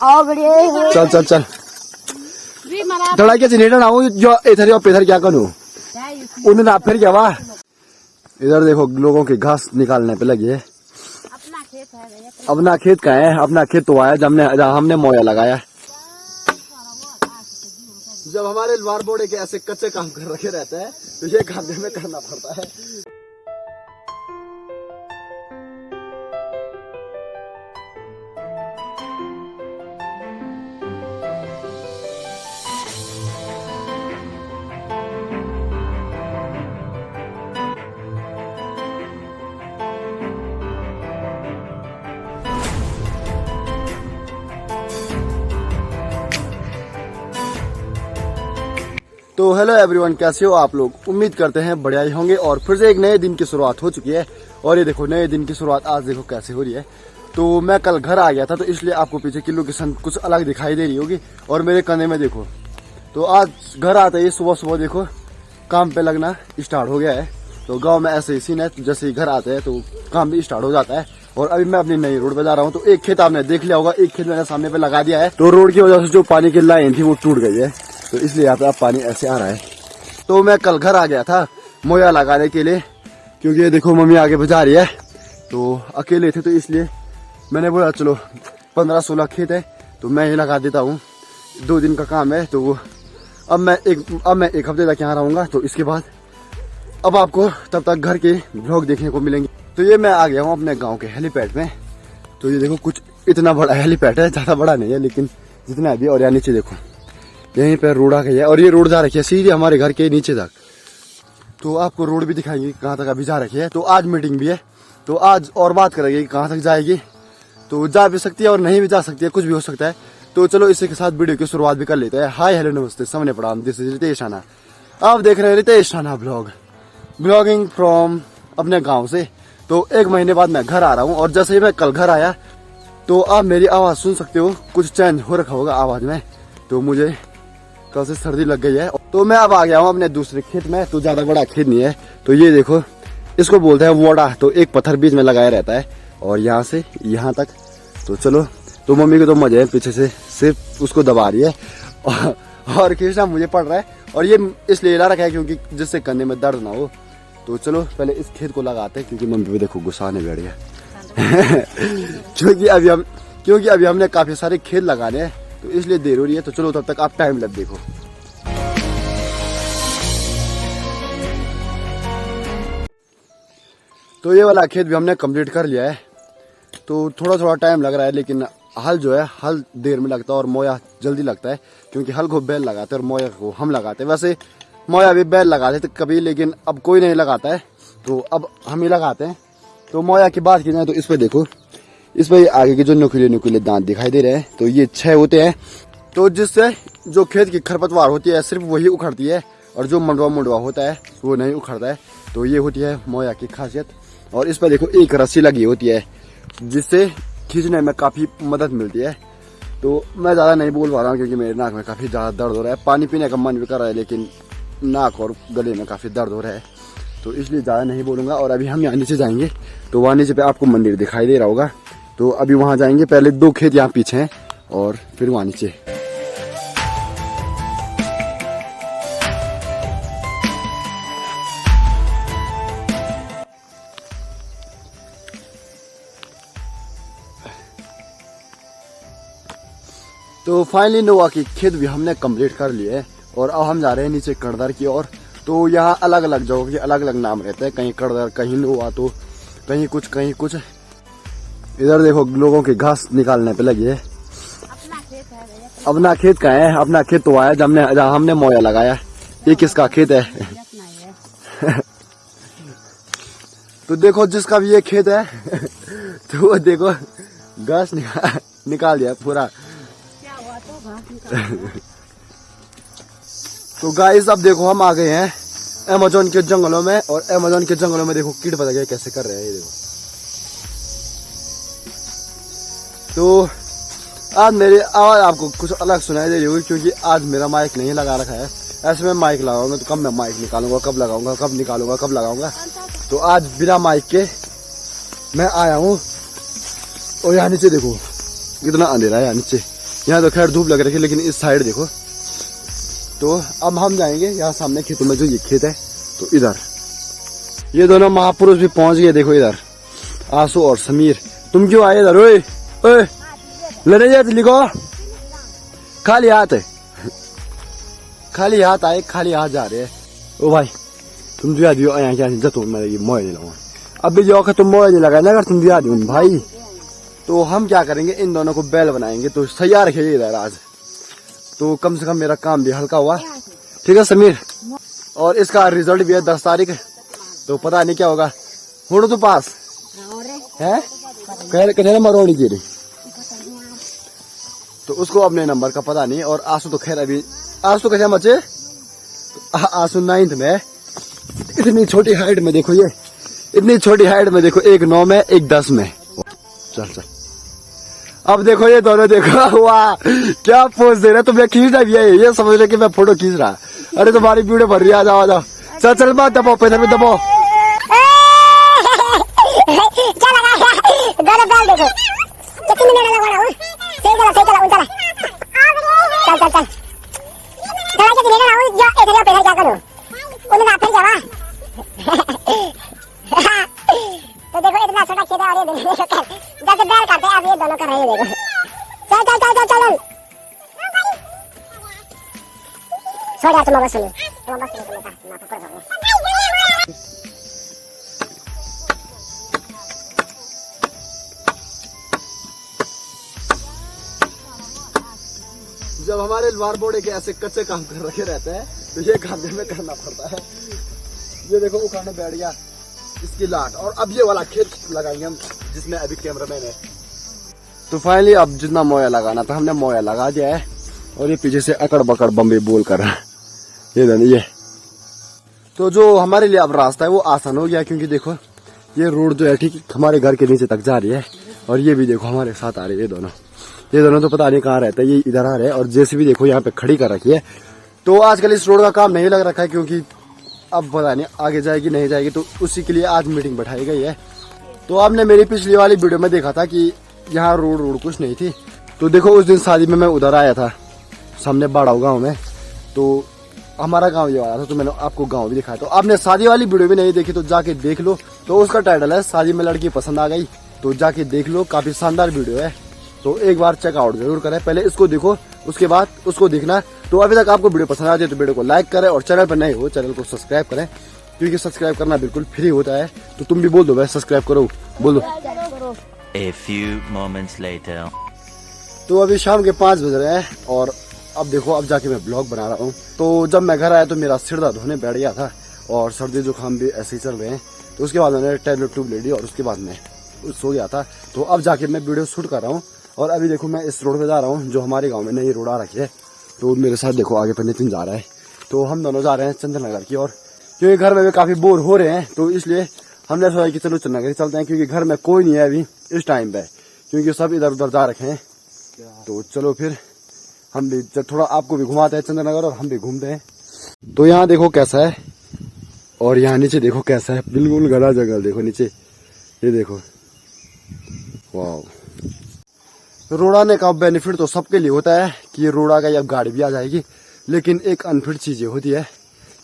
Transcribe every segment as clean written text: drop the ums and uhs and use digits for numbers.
आओ बढ़िया चल चल चल थोड़ा क्या जनरेटर आऊँ जो इधर और इधर क्या करूँ उन्हें ना फिर क्या वाह इधर देखो लोगों के घास निकालने पे लगी है। अपना खेत का है, अपना खेत तो आया जब हमने मोया लगाया। जब हमारे लवार बोर्ड के ऐसे कच्चे काम कर रखे रहते हैं तो ये काम हमें करना पड़ता है। तो हेलो एवरीवन, कैसे हो आप लोग? उम्मीद करते हैं बढ़िया ही होंगे और फिर से एक नए दिन की शुरुआत हो चुकी है। और ये देखो नए दिन की शुरुआत आज देखो कैसे हो रही है। तो मैं कल घर आ गया था तो इसलिए आपको पीछे की लोकेशन कुछ अलग दिखाई दे रही होगी और मेरे कंधे में देखो। तो आज घर आते ही सुबह सुबह देखो काम पे लगना स्टार्ट हो गया है। तो गाँव में ऐसे ही सीन है, जैसे ही घर आते हैं तो काम भी स्टार्ट हो जाता है। और अभी मैं अपनी नई रोड पे जा रहा हूँ। तो एक खेत आपने देख लिया होगा, एक खेत मैंने सामने पे लगा दिया है। तो रोड की वजह से जो पानी की लाइन थी वो टूट गई है, तो इसलिए यहाँ पे अब पानी ऐसे आ रहा है। तो मैं कल घर आ गया था मोया लगाने के लिए, क्योंकि ये देखो मम्मी आगे बजा रही है। तो अकेले थे तो इसलिए मैंने बोला चलो 15-16 खेत है तो मैं ही लगा देता हूँ, 2 दिन का काम है। तो अब मैं एक हफ्ते तक यहाँ रहूँगा। तो इसके बाद अब आपको तब तक घर के ब्लॉग देखने को मिलेंगे। तो ये मैं आ गया हूँ अपने गाँव के हेलीपैड में। तो ये देखो कुछ इतना बड़ा हेलीपैड है, ज़्यादा बड़ा नहीं है लेकिन जितना भी। और यहाँ नीचे देखो यहीं पर रोड आ गई है और ये रोड जा रखी है सीधे हमारे घर के नीचे तक। तो आपको रोड भी दिखाएंगे कहाँ तक अभी जा रखी है। तो आज मीटिंग भी है तो आज और बात करेंगे कहाँ तक जाएगी। तो जा भी सकती है और नहीं भी जा सकती है, कुछ भी हो सकता है। तो चलो इसी के साथ वीडियो की शुरुआत भी कर लेते हैं। हाय हेलो नमस्ते, सामने प्रणाम, दिस इज रितेश राणा। आप देख रहे हैं रितेश राणा ब्लॉगिंग फ्रॉम अपने गाँव से। तो 1 महीने बाद मैं घर आ रहा हूँ और जैसे ही मैं कल घर आया तो आप मेरी आवाज़ सुन सकते हो, कुछ चेंज हो रखा होगा आवाज़ में। तो मुझे कल से सर्दी लग गई है। तो मैं अब आ गया हूँ अपने दूसरे खेत में। तो ज्यादा बड़ा खेत नहीं है। तो ये देखो इसको बोलते हैं वोडा। तो एक पत्थर बीच में लगाया रहता है और यहाँ से यहाँ तक। तो चलो, तो मम्मी को तो मजे है, पीछे से सिर्फ उसको दबा रही है और कृष्णा मुझे पड़ रहा है। और ये इसलिए ला रखा है क्योंकि जिससे कंधे में दर्द ना हो। तो चलो पहले इस खेत को लगाते हैं, क्योंकि मम्मी भी देखो गुस्सा आने बैठ गया क्योंकि अभी हमने काफी सारे खेत लगाने हैं तो इसलिए देर हो रही है। तो चलो तब तक आप टाइम लैप्स देखो। तो ये वाला खेत भी हमने कंप्लीट कर लिया है। तो थोड़ा टाइम लग रहा है, लेकिन हल जो है हल देर में लगता है और मोया जल्दी लगता है, क्योंकि हल को बैल लगाते हैं और मोया को हम लगाते हैं। वैसे मोया भी बैल लगाते थे कभी, लेकिन अब कोई नहीं लगाता है तो अब हम ही लगाते हैं। तो मोया की बात की जाए तो इस पर देखो, इस पर आगे के जो नुकीले दांत दिखाई दे रहे हैं तो ये 6 होते हैं। तो जिससे जो खेत की खरपतवार होती है सिर्फ वही उखड़ती है और जो मंडवा होता है वो नहीं उखड़ता है। तो ये होती है मोया की खासियत। और इस पर देखो एक रस्सी लगी होती है जिससे खींचने में काफ़ी मदद मिलती है। तो मैं ज़्यादा नहीं बोल पा रहा हूँ क्योंकि मेरे नाक में काफ़ी ज़्यादा दर्द हो रहा है। पानी पीने का मन भी कर रहा है लेकिन नाक और गले में काफ़ी दर्द हो रहा है, तो इसलिए ज़्यादा नहीं बोलूँगा। और अभी हम यहाँ नीचे जाएंगे तो वहाँ नीचे पे आपको मंदिर दिखाई दे रहा होगा। तो अभी वहाँ जाएंगे, पहले 2 खेत यहाँ पीछे हैं और फिर वहाँ नीचे। तो फाइनली नोवा की खेत भी हमने कंप्लीट कर लिए है और अब हम जा रहे हैं नीचे कड़दर की ओर। तो यहाँ अलग अलग जगहों के अलग अलग नाम रहते हैं, कहीं कड़दर कहीं नोवा, तो कहीं कुछ। इधर देखो लोगों के घास निकालने पे लगी है। अपना खेत का है, अपना खेत तो आया जब हमने मोया लगाया। ये किसका खेत है तो देखो जिसका भी ये खेत है तो वो देखो घास निकाल दिया पूरा तो गाइस अब देखो हम आ गए हैं अमेज़न के जंगलों में। और अमेज़न के जंगलों में देखो कीट पता गया कैसे कर रहे हैं, ये देखो। तो आज मेरी आवाज आपको कुछ अलग सुनाई दे रही होगी क्योंकि आज मेरा माइक नहीं लगा रखा है। ऐसे में माइक लगाऊंगा तो कब मैं माइक निकालूंगा, कब लगाऊंगा, कब निकालूंगा, कब लगाऊंगा। तो आज बिना माइक के मैं आया हूँ। और यहाँ नीचे देखो कितना अंधेरा है, यहाँ नीचे यहाँ तो खैर धूप लग रही है, लेकिन इस साइड देखो। तो अब हम जाएंगे यहाँ सामने खेतों में, जो ये खेत है, तो इधर ये दोनों महापुरुष भी पहुंच गए। देखो इधर आंसू और समीर, तुम क्यों आए इधर? ओए ओए लड़े जाते लिखो, खाली हाथ है, खाली हाथ आए, खाली हाथ जा रहे हैं। ओ भाई तुम दिया दियो यहाँ क्या जतो मैं मोए नहीं लगा, अभी जो तुम मोए नहीं लगा ना, अगर तुम दिया दियो भाई तो हम क्या करेंगे, इन दोनों को बैल बनाएंगे। तो सैयार रखेंगे इधर आज, तो कम से कम मेरा काम भी हल्का हुआ। ठीक है समीर, और इसका रिजल्ट भी है 10 तारीख, तो पता नहीं क्या होगा। होड़ो तो पास है कहने मरोनी की रही, तो उसको अपने नंबर का पता नहीं। और आंसू तो खैर अभी, आंसू तो कैसे बच्चे, आंसू 9th में, इतनी छोटी हाइट में देखो, ये इतनी छोटी हाइट में देखो, एक 9 में एक 10 में। चल चल अब देखो ये दोनों देखो, वाह क्या पोज दे रहे, तुमने खींचना भी है, ये समझ रहे कि मैं फोटो खींच रहा। अरे तुम्हारी वीडियो भर रही है, आ जाओ आ जाओ, चल चल बात दबाओ, पैदल में दबाओ। तो देखो इतना छोटा खेत है, और ये जैसे बैल करते हैं, अब ये दोनों कर रहे हैं। देखो चल चल चल चल चल छोड़ यार, तुम बस सुनो, तुम बस सुनो, तुम माफ कर दो। जब हमारे लवार बोर्ड के ऐसे कच्चे काम कर रखे रहते हैं, तो ये काम हमें करना पड़ता है। ये देखो उखाड़ने बैठ गया इसकी लाट, और अब ये वाला खेत लगाएंगे हम, जिसमें अभी कैमरामैन है। तो फाइनली अब जितना मोया लगाना था हमने मोया लगा दिया है, और ये पीछे से अकड़ बकड़ बम्बे बोल कर रहा है, ये तो जो हमारे लिए अब रास्ता है वो आसान हो गया, क्योंकि देखो ये रोड जो है ठीक हमारे घर के नीचे तक जा रही है। और ये भी देखो हमारे साथ आ रही है, ये दोनों तो पता नहीं कहाँ रहता है, ये इधर आ रहे हैं। और जैसे भी देखो यहाँ पे खड़ी कर रखी है। तो आजकल इस रोड का काम नहीं लग रखा है, क्योंकि अब पता नहीं आगे जाएगी नहीं जाएगी, तो उसी के लिए आज मीटिंग बैठाई गई है। तो आपने मेरी पिछली वाली वीडियो में देखा था कि यहाँ रोड कुछ नहीं थी। तो देखो उस दिन शादी में मैं उधर आया था, सामने बाड़ाऊ गाँव में, तो हमारा गांव ये वाला था, तो मैंने आपको गांव भी दिखाया। तो आपने शादी वाली वीडियो भी नहीं देखी तो जाके देख लो, तो उसका टाइटल है शादी में लड़की पसंद आ गई, तो जाके देख लो, काफी शानदार वीडियो है। तो एक बार चेकआउट जरूर करें, पहले इसको देखो उसके बाद उसको देखना। तो अभी तक आपको वीडियो पसंद आ जाए तो वीडियो को लाइक करें, और चैनल पर नए हो चैनल को सब्सक्राइब करें, क्योंकि सब्सक्राइब करना बिल्कुल फ्री होता है। तो तुम भी बोल दो भाई सब्सक्राइब करो, बोलो। A few moments later. तो अभी शाम के 5 बज रहे हैं, और अब देखो अब जाके मैं ब्लॉग बना रहा हूँ। तो जब मैं घर आया तो मेरा सिर दर्द होने बैठ गया था, और सर्दी जुकाम भी ऐसे ही चल रहे हैं। तो उसके बाद मैंने टैबलेट ट्यूब ले ली, और उसके बाद मैं सो गया था। तो अब जाके मैं वीडियो शूट कर रहा हूँ, और अभी देखो मैं इस रोड पे जा रहा हूँ, जो हमारे गांव में नई रोड आ रखी है। तो मेरे साथ देखो आगे पर नितिन जा रहा है, तो हम दोनों जा रहे हैं चंदन नगर की ओर, क्योंकि घर में भी काफी बोर हो रहे हैं। तो इसलिए हमने सोचा कि चलो चंदन नगर चलते हैं, क्योंकि घर में कोई नहीं है अभी इस टाइम पे, क्योंकि सब इधर उधर जा रखे हैं। तो चलो फिर हम भी थोड़ा आपको भी घुमाते हैं चंदन नगर, और हम भी घूमते हैं। तो यहाँ देखो कैसा है, और यहाँ नीचे देखो कैसा है, बिल्कुल घना जंगल। देखो नीचे ये देखो, वाह। रोड आने का बेनिफिट तो सबके लिए होता है कि ये रोड आ गई, अब गाड़ी भी आ जाएगी। लेकिन एक अनफिट चीज होती है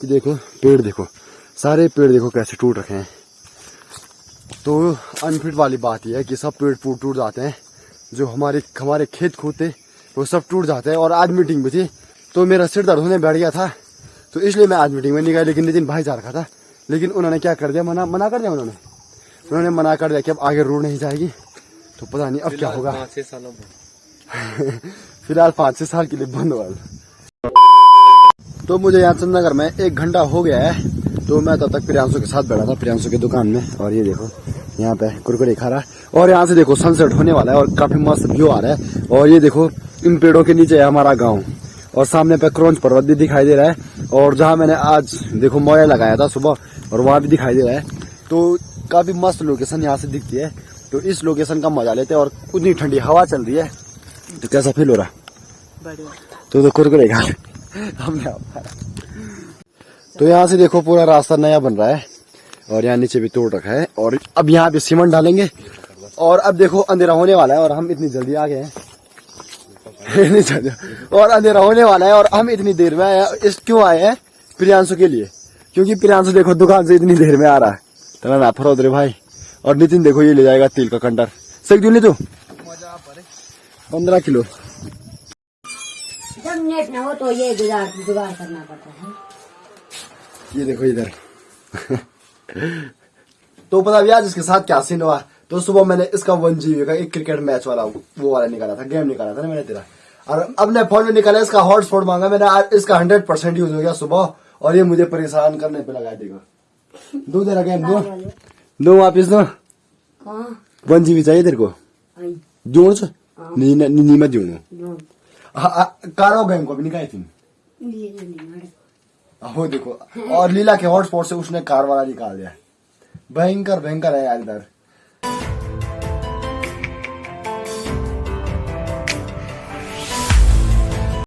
कि देखो पेड़, देखो सारे पेड़ देखो कैसे टूट रखे हैं। तो अनफिट वाली बात यह है कि सब पेड़ टूट जाते हैं, जो हमारे खेत खोते वो सब टूट जाते हैं। और आज मीटिंग भी थी, तो मेरा सिर दर्द होने बैठ गया था, तो इसलिए मैं आज मीटिंग में नहीं गया। लेकिन नितिन भाई जा रखा था, लेकिन उन्होंने क्या कर दिया, मना कर दिया। उन्होंने मना कर दिया कि अब आगे रोड नहीं जाएगी। तो पता नहीं अब क्या होगा। 5-6 सालों फिलहाल 5-6 साल के लिए बंद हुआ। तो मुझे यहाँ चंदनगर में 1 घंटा हो गया है। तो मैं तब तक प्रियांशु के साथ बैठा था, प्रियांशु की दुकान में। और ये देखो यहाँ पे कुरकुरे खा रहा है, और यहाँ से देखो सनसेट होने वाला है, और काफी मस्त व्यू आ रहा है। और ये देखो इन पेड़ों के नीचे है हमारा गाँव, और सामने पे क्रौंच पर्वत भी दिखाई दे रहा है। और जहाँ मैंने आज देखो मोया लगाया था सुबह, और वहाँ भी दिखाई दे रहा है। तो काफी मस्त लोकेशन यहाँ से दिखती है। तो इस लोकेशन का मजा लेते हैं, और उतनी ठंडी हवा चल रही है। तो कैसा फील हो रहा? बढ़िया। तो कुरकुरे खा हमने। तो यहाँ से देखो पूरा रास्ता नया बन रहा है, और यहाँ नीचे भी तोड़ रखा है। और अब यहाँ पे सीमेंट डालेंगे, और अब देखो अंधेरा होने वाला है, और हम इतनी जल्दी आ गए हैं। नहीं चाहते। और अंधेरा होने वाला है और हम इतनी देर में आए हैं। इस क्यों आए हैं? प्रियांशु के लिए, क्योंकि प्रियांशु देखो दुकान से इतनी देर में आ रहा है। तो मैं फरोद रे भाई। और नितिन देखो ये ले जाएगा तेल का कंटर। सही दूँ तो 15 किलो। जब नेट ना हो तो ये जुगाड़ करना पड़ता है। ये देखो इधर। तो पता भी आज इसके साथ क्या सीन हुआ। तो सुबह मैंने इसका 1 GB का एक क्रिकेट मैच वाला वो वाला निकाला था, गेम निकाला था ना मैंने तेरा। और अब ने फोन में निकाला, इसका हॉटस्पॉट मांगा मैंने। आज इसका 100% यूज हो गया सुबह। और ये मुझे परेशान करने पे लगा। देखो दो तेरा गेम दो वापिस दो। 1 GB चाहिए तेरे को? जोड़ से नहीं मत जोड़ो। कारो गेम को भी निकाली थी हो देखो। और लीला के हॉटस्पॉट से उसने कार वाला निकाल दिया। भयंकर भयंकर है यार इधर।